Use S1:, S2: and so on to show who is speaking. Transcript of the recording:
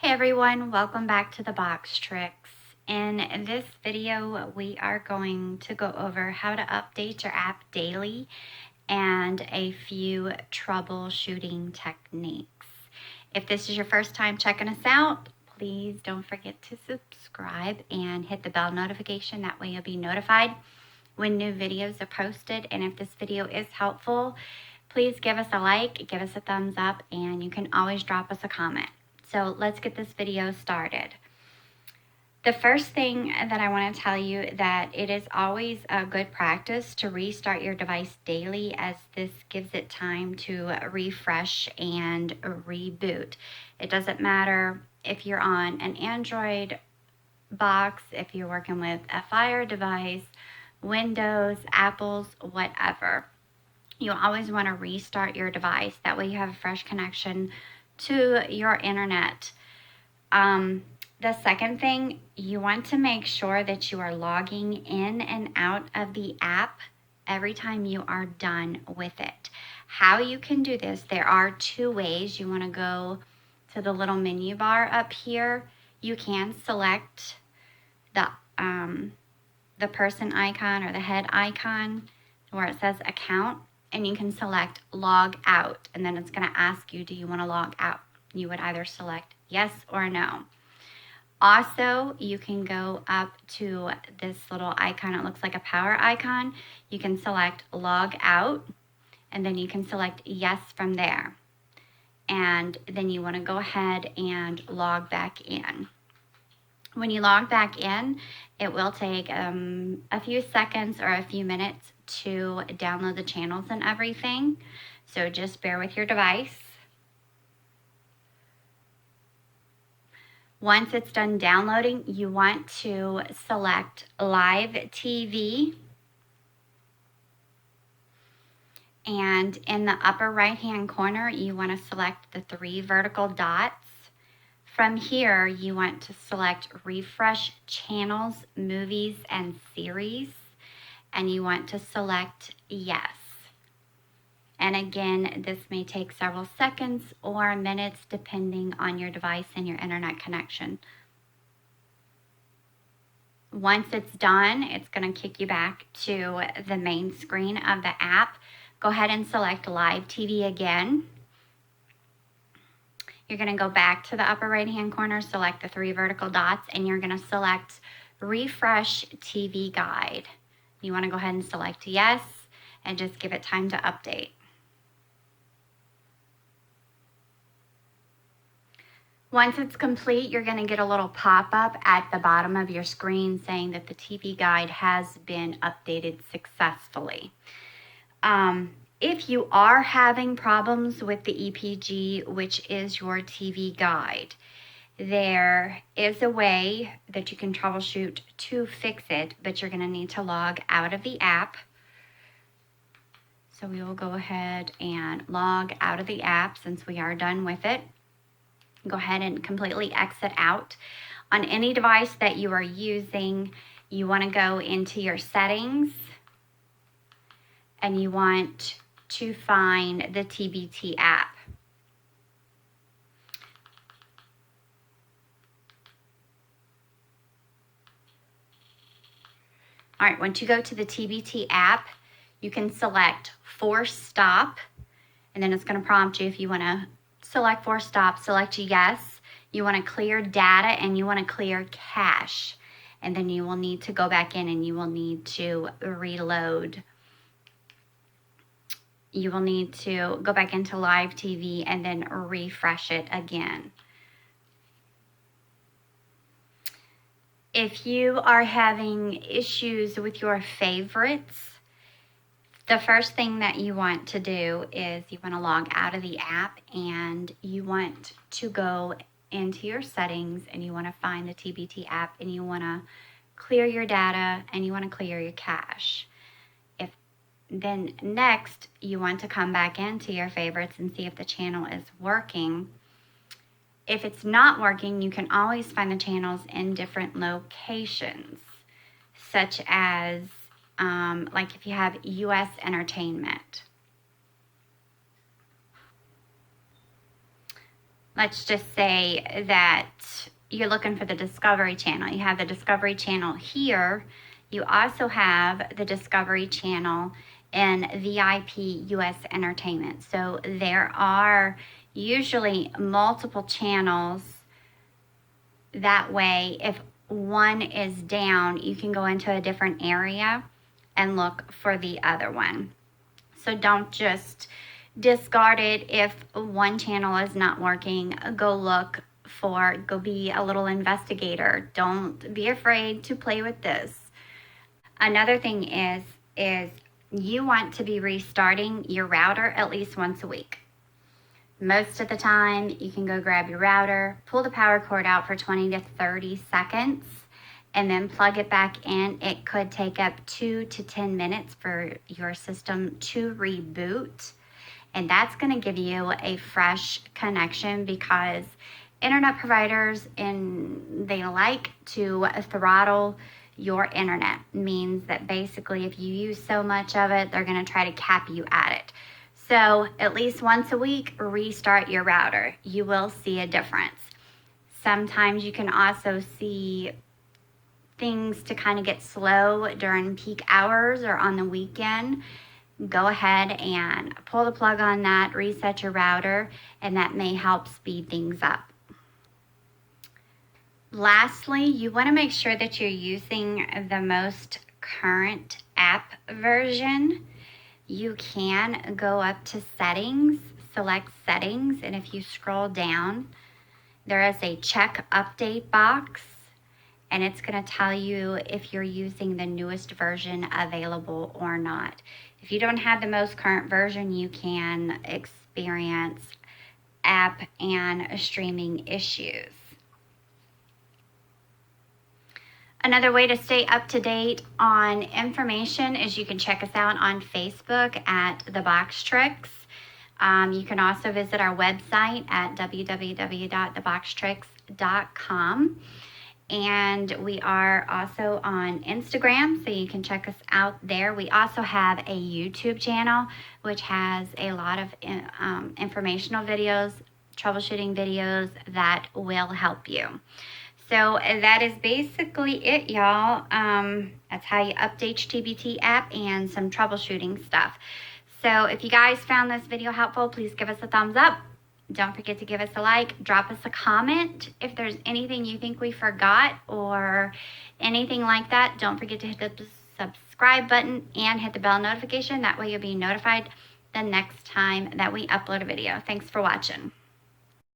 S1: Hey everyone, welcome back to the box Trix. In this video, we are going to go over how to update your app daily and a few troubleshooting techniques. If this is your first time checking us out, please don't forget to subscribe and hit the bell notification. That way you'll be notified when new videos are posted. And if this video is helpful, please give us a like, give us a thumbs up, and you can always drop us a comment. So let's get this video started. The first thing that I want to tell you that it is always a good practice to restart your device daily, as this gives it time to refresh and reboot. It doesn't matter if you're on an Android box, if you're working with a Fire device, Windows, Apple's, whatever. You always want to restart your device. That way you have a fresh connection to your internet. The second thing, you want to make sure that you are logging in and out of the app every time you are done with it. How you can do this, there are two ways. You want to go to the little menu bar up here. You can select the person icon or the head icon where it says account, and you can select log out, and then it's going to ask you, do you want to log out? You would either select yes or no. Also, you can go up to this little icon. It looks like a power icon. You can select log out, and then you can select yes from there. And then you want to go ahead and log back in. When you log back in, it will take a few seconds or a few minutes to download the channels and everything. So just bear with your device. Once it's done downloading, you want to select Live TV. And in the upper right-hand corner, you want to select the 3 vertical dots. From here, you want to select Refresh Channels, Movies, and Series. And you want to select Yes. And again, this may take several seconds or minutes depending on your device and your internet connection. Once it's done, it's going to kick you back to the main screen of the app. Go ahead and select Live TV again. You're going to go back to the upper right-hand corner, select the 3 vertical dots, and you're going to select Refresh TV Guide. You want to go ahead and select yes, and just give it time to update. Once it's complete, you're going to get a little pop-up at the bottom of your screen saying that the TV guide has been updated successfully. If you are having problems with the EPG, which is your TV guide, there is a way that you can troubleshoot to fix it, but you're going to need to log out of the app. So we will go ahead and log out of the app since we are done with it. Go ahead and completely exit out. On any device that you are using, you want to go into your settings and you want to find the TBT app. All right, once you go to the TBT app, you can select Force Stop, and then it's going to prompt you if you want to select Force Stop, select yes. You want to clear data and you want to clear cache, and then you will need to go back in and you will need to reload. You will need to go back into Live TV and then refresh it again. If you are having issues with your favorites, the first thing that you want to do is you want to log out of the app and you want to go into your settings and you want to find the TBT app and you want to clear your data and you want to clear your cache. Then next, you want to come back into your favorites and see if the channel is working. If it's not working, you can always find the channels in different locations, such as like if you have US entertainment. let's just say that you're looking for the Discovery Channel. You have the Discovery Channel here. You also have the Discovery Channel in VIP US Entertainment. So there are usually multiple channels. That way, if one is down, you can go into a different area and look for the other one. So don't just discard it if one channel is not working. Go be a little investigator. Don't be afraid to play with this. Another thing is you want to be restarting your router at least once a week. Most of the time, you can go grab your router, pull the power cord out for 20 to 30 seconds, and then plug it back in. It could take up 2 to 10 minutes for your system to reboot. And that's going to give you a fresh connection, because internet providers, they like to throttle your internet. Means that basically if you use so much of it, they're going to try to cap you at it. So at least once a week, restart your router. You will see a difference. Sometimes you can also see things to kind of get slow during peak hours or on the weekend. Go ahead and pull the plug on that, reset your router, and that may help speed things up. Lastly, you want to make sure that you're using the most current app version. You can go up to settings, select settings, and if you scroll down, there is a check update box, and it's going to tell you if you're using the newest version available or not. If you don't have the most current version, you can experience app and streaming issues. Another way to stay up to date on information is you can check us out on Facebook at The Box Trix. You can also visit our website at www.theboxtrix.com. And we are also on Instagram, so you can check us out there. We also have a YouTube channel, which has a lot of informational videos, troubleshooting videos that will help you. So that is basically it, y'all. That's how you update TBT app and some troubleshooting stuff. So if you guys found this video helpful, please give us a thumbs up. Don't forget to give us a like. Drop us a comment if there's anything you think we forgot or anything like that. Don't forget to hit the subscribe button and hit the bell notification. That way you'll be notified the next time that we upload a video. Thanks for watching.